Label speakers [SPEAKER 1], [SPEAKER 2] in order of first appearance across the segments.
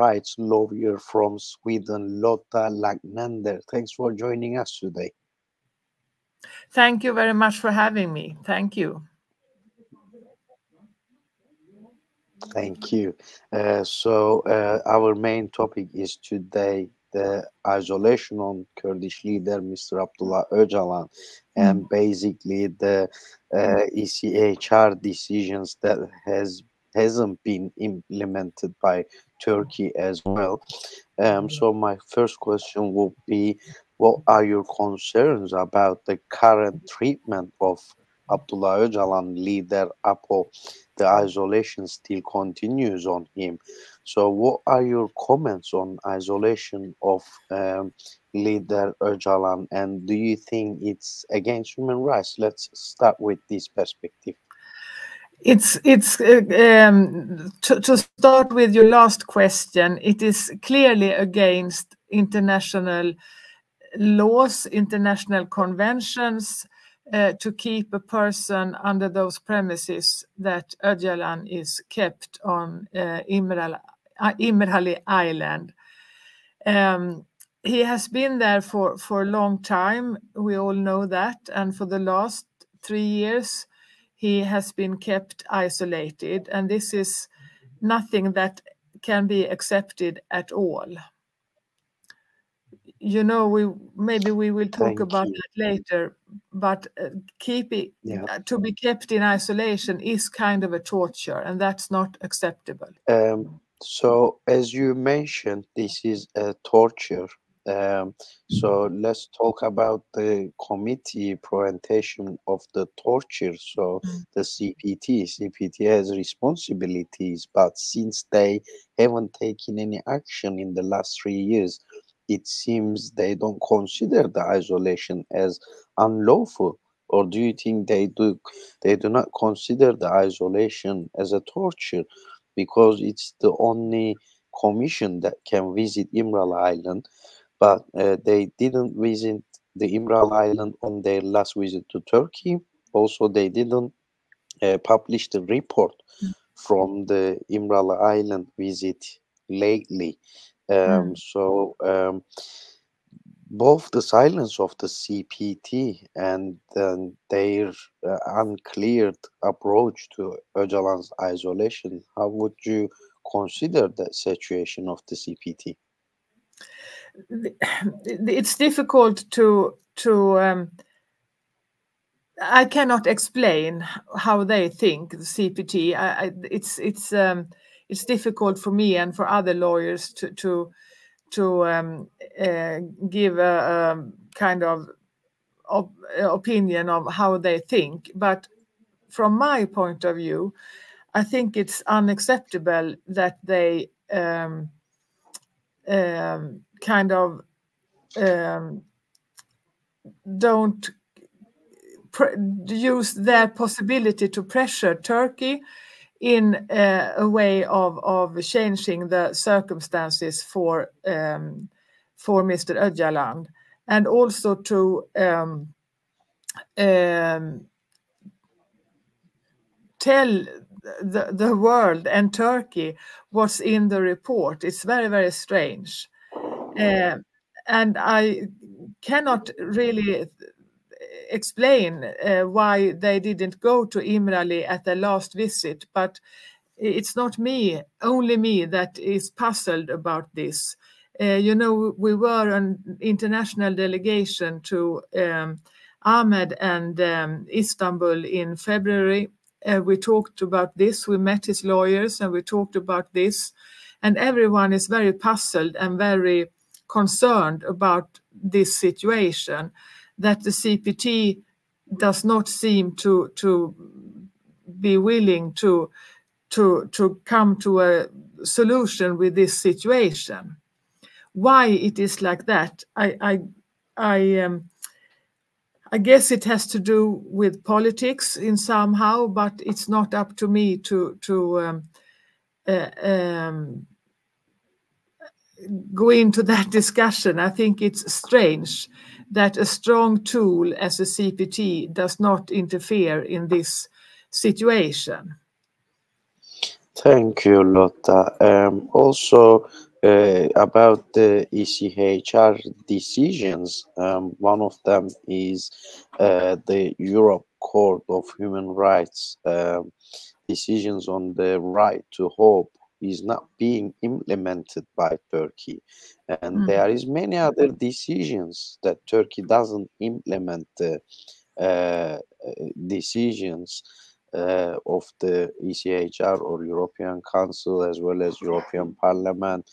[SPEAKER 1] rights lawyer from Sweden, Lotta Lagnander. Thanks for joining us today.
[SPEAKER 2] Thank you very much for having me. Thank you.
[SPEAKER 1] Thank you. Our main topic is today the isolation on Kurdish leader Mr. Abdullah Ocalan, and basically the ECHR decisions that hasn't been implemented by Turkey as well. So my first question would be, what are your concerns about the current treatment of Abdullah Öcalan, leader APO? The isolation still continues on him. So what are your comments on isolation of leader Öcalan, and do you think it's against human rights? Let's start with this perspective.
[SPEAKER 2] To start with your last question, it is clearly against international laws, international conventions, to keep a person under those premises that Öcalan is kept on İmralı Island. He has been there for a long time, we all know that, and for the last 3 years he has been kept isolated, and this is nothing that can be accepted at all. You know, maybe we will talk about that later, but to be kept in isolation is kind of a torture, and that's not acceptable.
[SPEAKER 1] So as you mentioned, this is a torture. So let's talk about the committee prevention of the torture. So the CPT has responsibilities, but since they haven't taken any action in the last 3 years, it seems they don't consider the isolation as unlawful. Or do you think they do not consider the isolation as a torture, because it's the only commission that can visit İmralı Island, but they didn't visit the İmralı Island on their last visit to Turkey. Also, they didn't publish the report from the İmralı Island visit lately. Both the silence of the CPT and their uncleared approach to Öcalan's isolation, how would you consider that situation of the CPT?
[SPEAKER 2] It's difficult to I cannot explain how they think, the CPT. It's difficult for me and for other lawyers to give a kind of opinion of how they think. But from my point of view, I think it's unacceptable that they kind of don't use their possibility to pressure Turkey in a way of changing the circumstances for Mr. Öcalan, and also to tell the world and Turkey what's in the report. It's very, very strange. And I cannot really explain why they didn't go to İmralı at their last visit, but it's not only me that is puzzled about this. You know, we were an international delegation to Ahmed and Istanbul in February. We talked about this, we met his lawyers and we talked about this, and everyone is very puzzled and very concerned about this situation, that the CPT does not seem to be willing to come to a solution with this situation. Why it is like that, I guess it has to do with politics in somehow, but it's not up to me to go into that discussion. I think it's strange that a strong tool as a CPT does not interfere in this situation.
[SPEAKER 1] Thank you, Lotta. Also, About the ECHR decisions, one of them is the Europe Court of Human Rights decisions on the right to hope is not being implemented by Turkey, and there is many other decisions that Turkey doesn't implement the uh, decisions of the ECHR or European Council as well as European Parliament.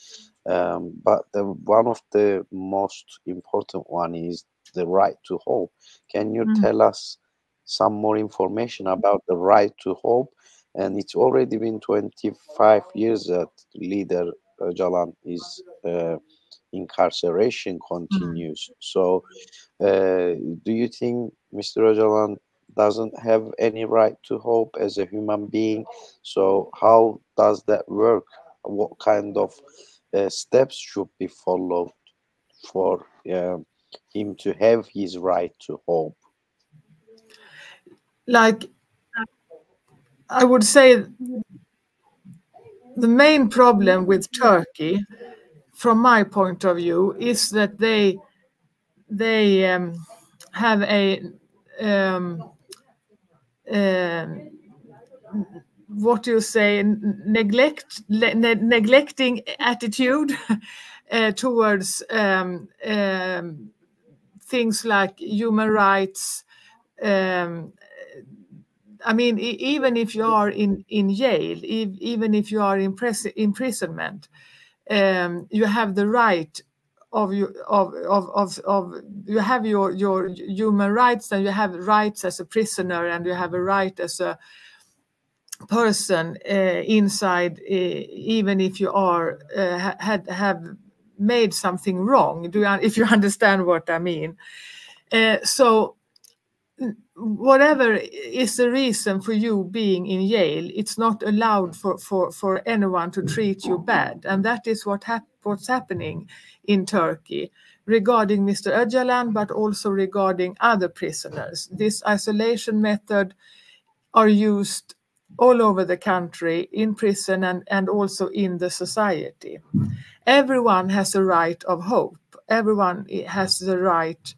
[SPEAKER 1] But one of the most important one is the right to hope. Can you tell us some more information about the right to hope? And it's already been 25 years that leader Öcalan is incarceration continues. So do you think Mr. Öcalan doesn't have any right to hope as a human being? So how does that work? What kind of steps should be followed for him to have his right to hope?
[SPEAKER 2] Like, I would say the main problem with Turkey, from my point of view, is that they have a what do you say, neglecting attitude towards things like human rights. I mean, even if you are in jail, even if you are in imprisonment, you have the right of you you have your human rights, and you have rights as a prisoner, and you have a right as a person inside, even if you are have made something wrong. If you understand what I mean? So whatever is the reason for you being in jail, it's not allowed for anyone to treat you bad. And that is what's happening in Turkey regarding Mr. Öcalan, but also regarding other prisoners. This isolation method are used all over the country, in prison and also in the society. Everyone has a right of hope. Everyone has the right,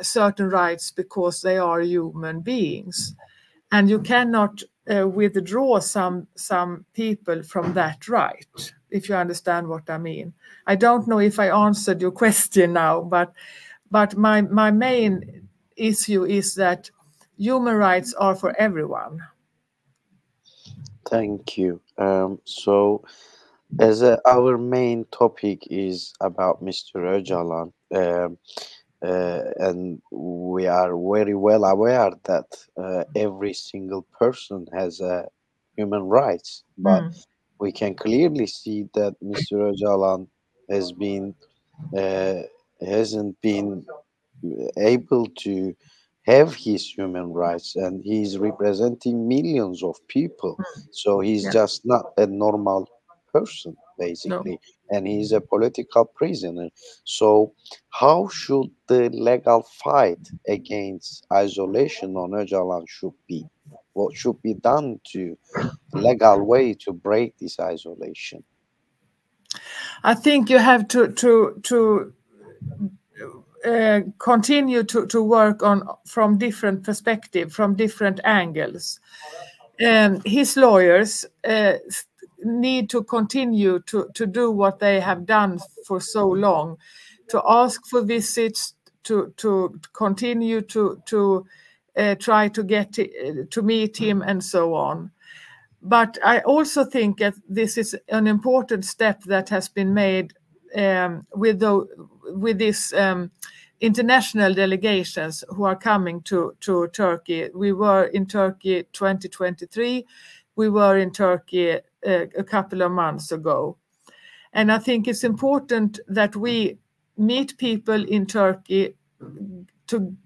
[SPEAKER 2] certain rights, because they are human beings. And you cannot withdraw some people from that right, if you understand what I mean. I don't know if I answered your question now, but my main issue is that human rights are for everyone.
[SPEAKER 1] Thank you. So, as our main topic is about Mr. Öcalan, and we are very well aware that every single person has human rights, but we can clearly see that Mr. Öcalan has been hasn't been able to have his human rights, and he's representing millions of people, so he's just not a normal person basically, and he's a political prisoner. So how should the legal fight against isolation on Öcalan should be? What should be done to legal way to break this isolation?
[SPEAKER 2] I think you have to continue to work on from different perspectives, from different angles. His lawyers need to continue to do what they have done for so long, to ask for visits, to continue to try to get to meet him and so on. But I also think that this is an important step that has been made with this international delegations who are coming to Turkey. We were in Turkey 2023. We were in Turkey a couple of months ago. And I think it's important that we meet people in Turkey to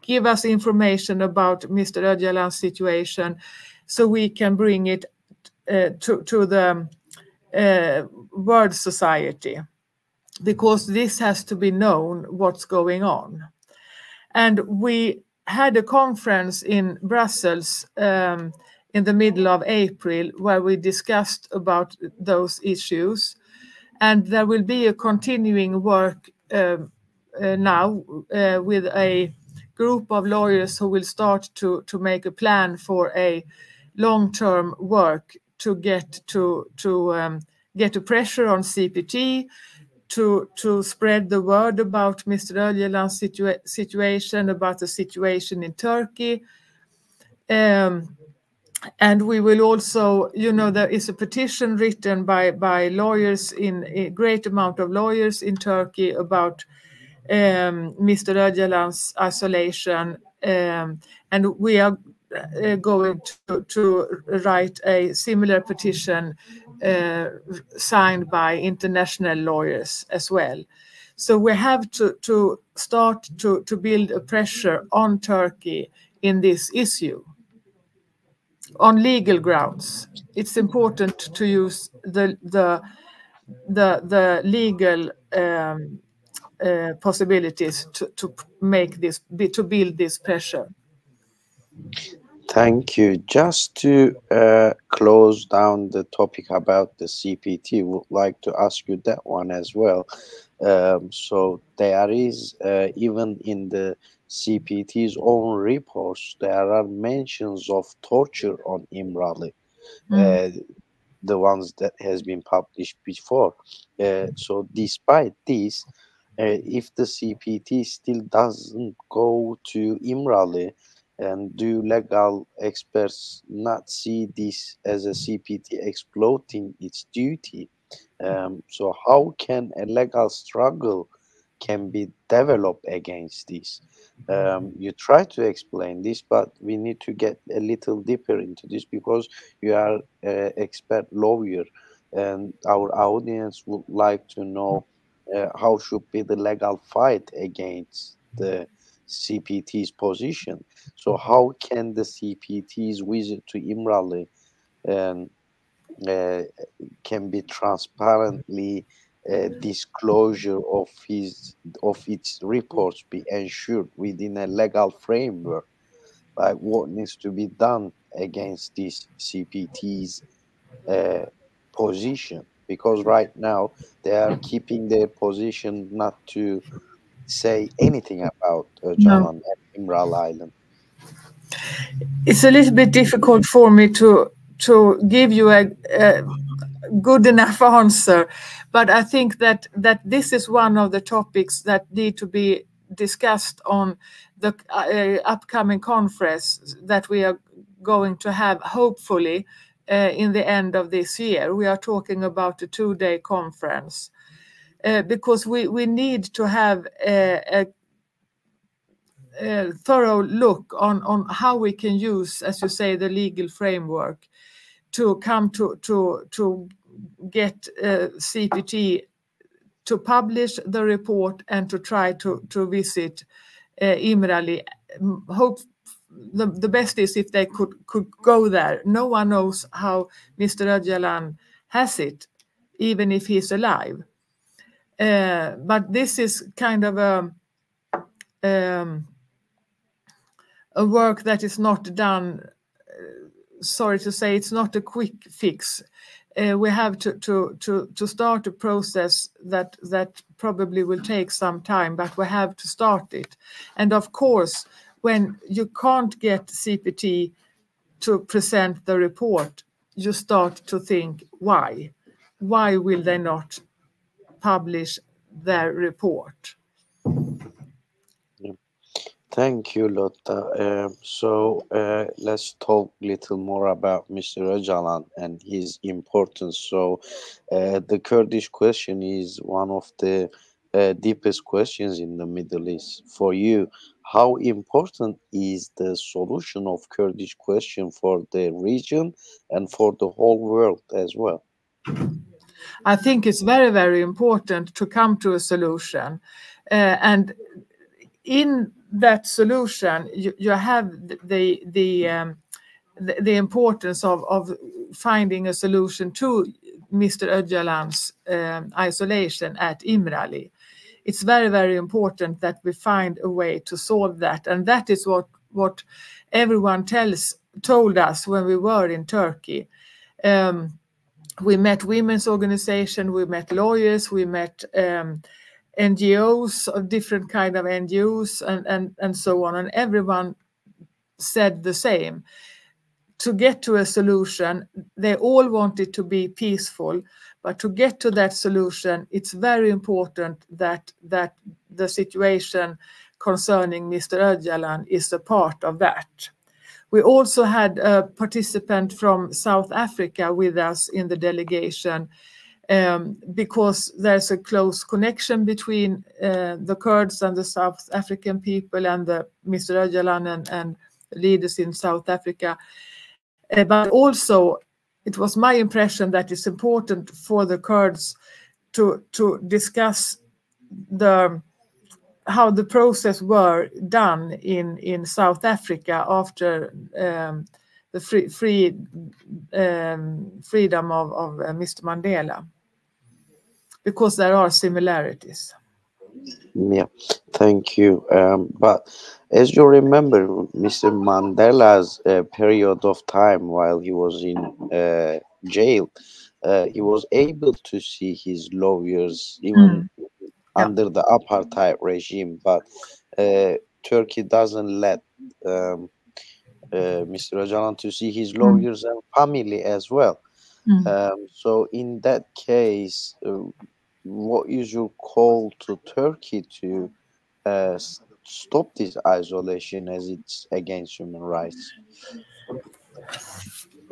[SPEAKER 2] give us information about Mr. Öcalan's situation, so we can bring it to the world society, because this has to be known what's going on. And we had a conference in Brussels in the middle of April where we discussed about those issues. And there will be a continuing work now with a group of lawyers who will start to make a plan for a long-term work to get a pressure on CPT, to spread the word about Mr. Öcalan's situation, about the situation in Turkey. And we will also, there is a petition written by lawyers, in a great amount of lawyers in Turkey, about Mr. Öcalan's isolation. And we are going to write a similar petition signed by international lawyers as well. So we have to start to build a pressure on Turkey in this issue on legal grounds. It's important to use the legal possibilities to make this, to build this pressure.
[SPEAKER 1] Thank you. Just to close down the topic about the CPT, would like to ask you that one as well. So there is, even in the CPT's own reports, there are mentions of torture on Imrali, the ones that has been published before. So despite this, if the CPT still doesn't go to Imrali, and do legal experts not see this as a CPT exploiting its duty? So how can a legal struggle can be developed against this? You try to explain this, but we need to get a little deeper into this, because you are an expert lawyer, and our audience would like to know how should be the legal fight against the CPT's position. So how can the CPT's visit to Imrali and can be transparently disclosure of its reports be ensured within a legal framework? Like, what needs to be done against this CPT's position? Because right now they are keeping their position not to say anything about Öcalan and Imral Island.
[SPEAKER 2] It's a little bit difficult for me to give you a good enough answer, but I think that this is one of the topics that need to be discussed on the upcoming conference that we are going to have, hopefully, in the end of this year. We are talking about a 2-day conference, because we need to have a thorough look on how we can use, as you say, the legal framework to come to get CPT to publish the report and to try to visit Imrali. Hope the best is if they could go there. No one knows how Mr. Öcalan has it, even if he's alive. But this is kind of a work that is not done. Sorry to say, it's not a quick fix. We have to start a process that probably will take some time, but we have to start it. And of course, when you can't get CPT to present the report, you start to think, why? Why will they not publish their report?
[SPEAKER 1] Thank you, Lotta. So let's talk a little more about Mr. Öcalan and his importance. So the Kurdish question is one of the deepest questions in the Middle East. For you, how important is the solution of Kurdish question for the region and for the whole world as well?
[SPEAKER 2] I think it's very, very important to come to a solution. And in that solution, you have the importance of finding a solution to Mr. Öcalan's isolation at Imrali. It's very, very important that we find a way to solve that, and that is what everyone told us when we were in Turkey. We met women's organization, we met lawyers, we met NGOs of different kind of NGOs and so on, and everyone said the same. To get to a solution, they all want it to be peaceful, but to get to that solution, it's very important that the situation concerning Mr. Öcalan is a part of that. We also had a participant from South Africa with us in the delegation, because there's a close connection between the Kurds and the South African people and Mr. Öcalan and leaders in South Africa. But also, it was my impression that it's important for the Kurds to discuss how the process were done in South Africa after the freedom of Mr. Mandela, because there are similarities.
[SPEAKER 1] Yeah, thank you. But as you remember, Mr. Mandela's period of time while he was in jail, he was able to see his lawyers even under the apartheid regime, but Turkey doesn't let Mr. Öcalan to see his lawyers and family as well. So in that case, what is your call to Turkey to stop this isolation as it's against human rights?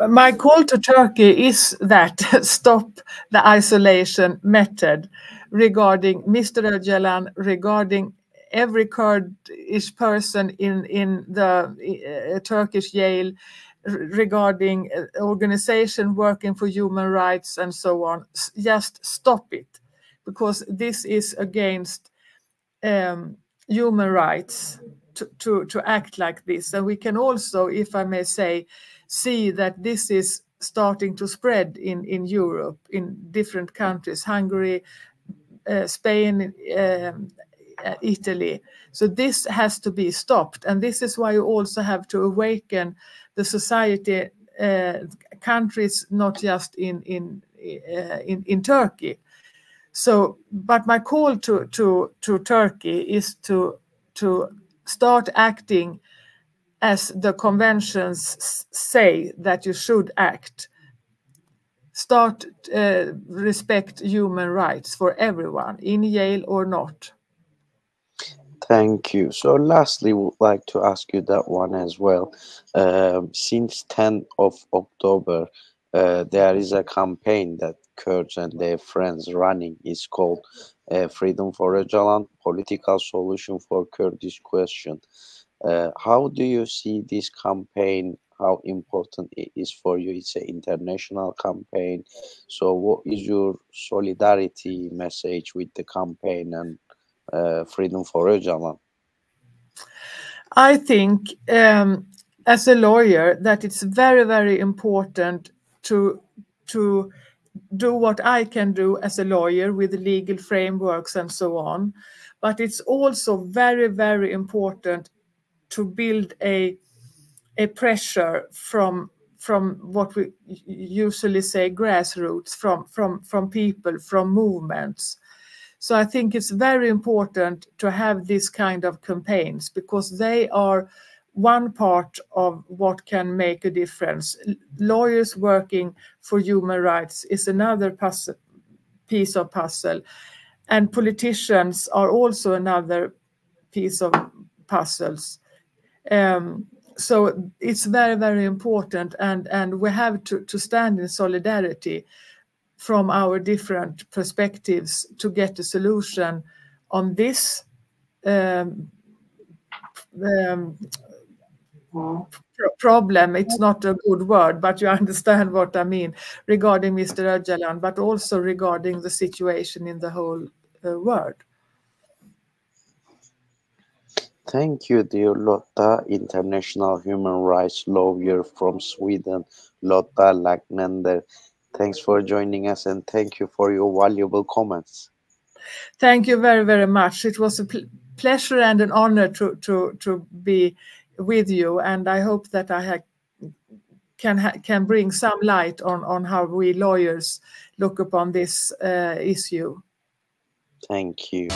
[SPEAKER 2] My call to Turkey is that stop the isolation method regarding Mr. Öcalan, regarding every Kurdish person in the Turkish jail, regarding organization working for human rights and so on. Just stop it, because this is against human rights to act like this. And we can also, if I may say, see that this is starting to spread in Europe, in different countries, Hungary, Spain, Italy. So this has to be stopped. And this is why you also have to awaken the society, countries, not just in Turkey. So, but my call to Turkey is to start acting as the conventions say that you should act. Start respect human rights for everyone, in jail or not.
[SPEAKER 1] Thank you. So lastly, would like to ask you that one as well. Since 10th of October, there is a campaign that Kurds and their friends running. Is called Freedom for Öcalan, Political Solution for Kurdish Question. How do you see this campaign? How important it is for you? It's an international campaign. So what is your solidarity message with the campaign and Freedom for Öcalan?
[SPEAKER 2] I think as a lawyer that it's very, very important to do what I can do as a lawyer with legal frameworks and so on. But it's also very, very important to build a pressure from what we usually say grassroots, from people, from movements. So I think it's very important to have this kind of campaigns, because they are one part of what can make a difference. Lawyers working for human rights is another piece of puzzle, and politicians are also another piece of puzzles. So it's very, very important, and we have to stand in solidarity from our different perspectives to get a solution on this problem. It's not a good word, but you understand what I mean, regarding Mr. Öcalan, but also regarding the situation in the whole world.
[SPEAKER 1] Thank you, dear Lotta, international human rights lawyer from Sweden, Lotta Lagnander. Thanks for joining us, and thank you for your valuable comments.
[SPEAKER 2] Thank you very, very much. It was a pleasure and an honor to be with you, and I hope that I have can bring some light on how we lawyers look upon this issue.
[SPEAKER 1] Thank you.